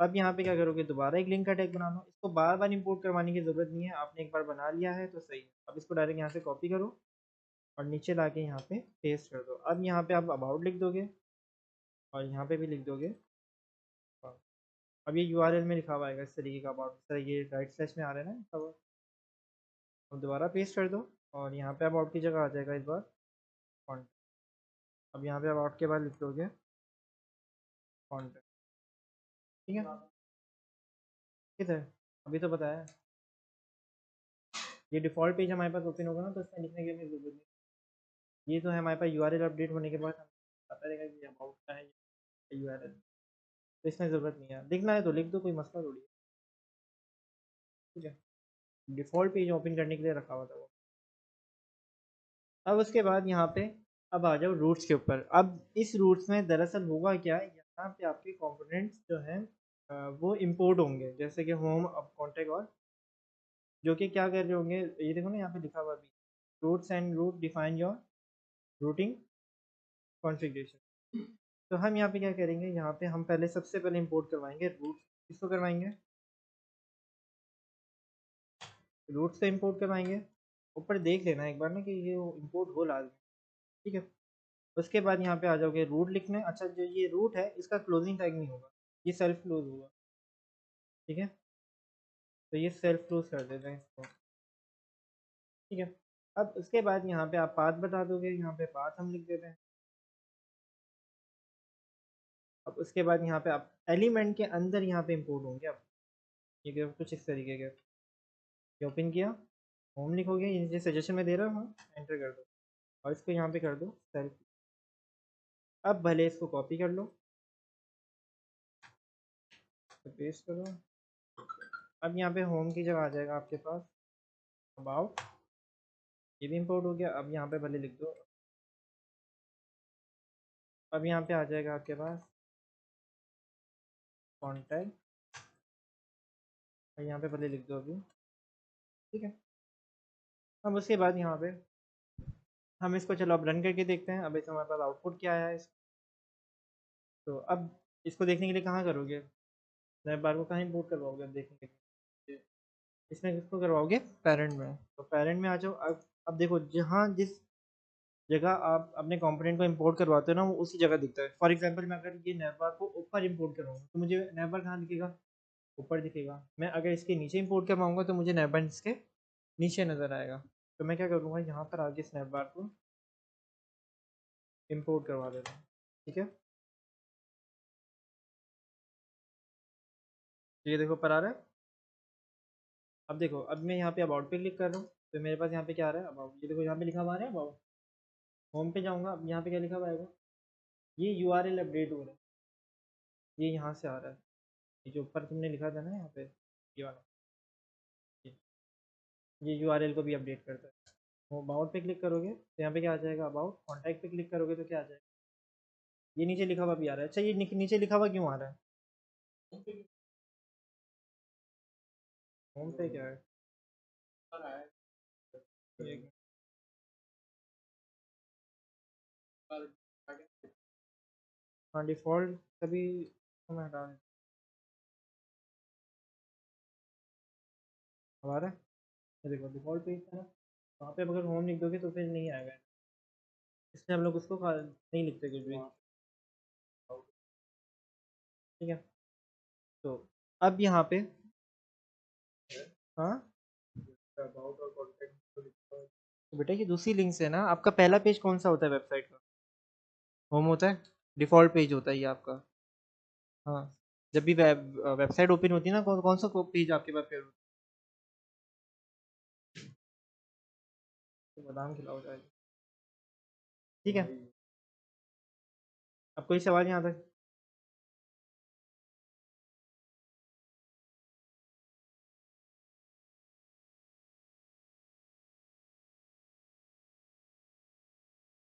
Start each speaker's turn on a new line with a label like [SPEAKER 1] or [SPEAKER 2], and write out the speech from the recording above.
[SPEAKER 1] अब यहाँ पे क्या करोगे, दोबारा एक लिंक का टैग बना लो। इसको बार बार इंपोर्ट करवाने की ज़रूरत नहीं है, आपने एक बार बना लिया है तो सही है। अब इसको डायरेक्ट यहाँ से कॉपी करो और नीचे ला के यहाँ पे पेस्ट कर दो। अब यहाँ पे आप अबाउट लिख दोगे और यहाँ पे भी लिख दोगे। अब ये यूआरएल में लिखा हुआ आएगा इस तरीके का अबाउट, इस तरह ये राइट स्लैश में आ रहा है ना। अब दोबारा पेस्ट कर दो और यहाँ पे अबाउट की जगह आ जाएगा इस बार कॉन्टैक्ट। अब यहाँ पे अबाउट के बाद लिख दोगे कॉन्टैक्ट। ठीक है, किधर अभी तो बताया। ये डिफ़ॉल्ट पेज हमारे पास ओपन होगा ना, तो इसमें लिखने की हमें ज़रूरत नहीं। ये तो है हमारे पास यूआरएल अपडेट होने के बाद हमें पता रहेगा कि अबाउट का है यूआरएल, तो इसमें ज़रूरत नहीं है। लिखना है तो लिख दो, कोई मसला थोड़ी है। ठीक है, डिफ़ॉल्ट पेज ओपन करने के लिए रखा हुआ था वो। अब उसके बाद यहाँ पे अब आ जाओ रूट्स के ऊपर। अब इस रूट्स में दरअसल होगा क्या, यहाँ पे आपके कंपोनेंट्स जो हैं वो इंपोर्ट होंगे, जैसे कि होम, अब कॉन्टैक्ट, और जो कि क्या कर रहे होंगे, ये देखो ना यहाँ पे लिखा हुआ भी, routes and route define your routing configuration. तो हम यहाँ पे क्या करेंगे, यहाँ पे हम पहले सबसे पहले इंपोर्ट करवाएंगे रूट्स। किसको करवाएंगे, रूट्स से इंपोर्ट करवाएंगे। ऊपर देख लेना एक बार ना कि ये इंपोर्ट हो लाजमी। ठीक है, उसके बाद यहाँ पे आ जाओगे रूट लिखने। अच्छा, जो ये रूट है इसका क्लोजिंग टैग नहीं होगा, ये सेल्फ क्लोज होगा। ठीक है, तो ये सेल्फ क्लोज कर देते हैं इसको। ठीक है, अब उसके बाद यहाँ पे आप पाथ बता दोगे, यहाँ पे पाथ हम लिख देते हैं। अब उसके बाद यहाँ पे आप एलिमेंट के अंदर यहाँ पे इंपोर्ट होंगे। अब ये कुछ इस तरीके के, ये ओपन किया, होम लिखोगे, ये सजेशन में दे रहा हूँ, एंटर कर दो और इसको यहाँ पे कर दो सेल्फ। अब भले इसको कॉपी कर लो, तो पेस्ट करो। अब यहाँ पे होम की जगह आ जाएगा आपके पास अबाउट, ये भी इंपोर्ट हो गया। अब यहाँ पे भले लिख दो, अब यहाँ पे आ जाएगा आपके पास कॉन्टैक्ट, और यहाँ पे भले लिख दो अभी। ठीक है, अब उसके बाद यहाँ पे हम इसको, चलो अब रन करके देखते हैं। अब इस हमारे पास आउटपुट क्या आया है तो अब इसको देखने के लिए कहाँ करोगे, नए बार को कहाँ इंपोर्ट करवाओगे अब देखने के लिए, इसमें किसको करवाओगे, पेरेंट में। तो पेरेंट में आ जाओ। अब देखो, जहाँ जिस जगह आप अपने कंपोनेंट को इंपोर्ट करवाते हो ना, वो उसी जगह दिखता है। फॉर एग्जांपल मैं अगर ये नैवबार को ऊपर इंपोर्ट करवाऊंगा तो मुझे नैवबार कहाँ दिखेगा, ऊपर दिखेगा। मैं अगर इसके नीचे इंपोर्ट करवाऊंगा तो मुझे नैवबार इसके नीचे नज़र आएगा। तो मैं क्या करूँगा, यहाँ पर आगे इस नैवबार को इंपोर्ट करवा देता हूँ। ठीक है, तो ये देखो पर आ रहा है। अब देखो, अब मैं यहाँ पे अबाउट पे क्लिक कर रहा हूँ तो मेरे पास यहाँ पे क्या आ रहा है, अबाउट। ये देखो यहाँ पे लिखा हुआ आ रहा है अबाउट। होम पे जाऊँगा, अब यहाँ पे क्या लिखा हुआ आएगा, ये यूआरएल अपडेट हो रहा है, ये यहाँ से आ रहा है। ये जो ऊपर तुमने लिखा था ना यहाँ पे, ये वाला, ये यूआरएल को भी अपडेट करता है। वो अबाउट पे क्लिक करोगे तो यहाँ पे क्या आ जाएगा, अबाउट। कॉन्टैक्ट पे क्लिक करोगे तो क्या आ जाएगा, ये नीचे लिखा हुआ भी आ रहा है। अच्छा, ये नीचे लिखा हुआ क्यों आ रहा है, होम पे क्या है, एक- हाँ, डिफ़ॉल्ट कभी तो मैं हटा देता हूँ। आ रहा है, ये देखो डिफ़ॉल्ट पेज था ना, वहाँ पे अगर होम लिख दोगे तो फिर नहीं आएगा, इसलिए हम लोग उसको नहीं लिखते कुछ भी। ठीक है, तो अब यहाँ पे, हाँ, तो बेटा ये दूसरी लिंक से ना, आपका पहला पेज कौन सा होता है वेबसाइट का, होम होता है, डिफ़ॉल्ट पेज होता है ये आपका। हाँ, जब भी वेबसाइट ओपन होती है ना, कौन कौन सा पेज आपके पास फेवरेट, तो बादाम खिलाओ जाएगा। ठीक है, अब कोई सवाल यहाँ तक।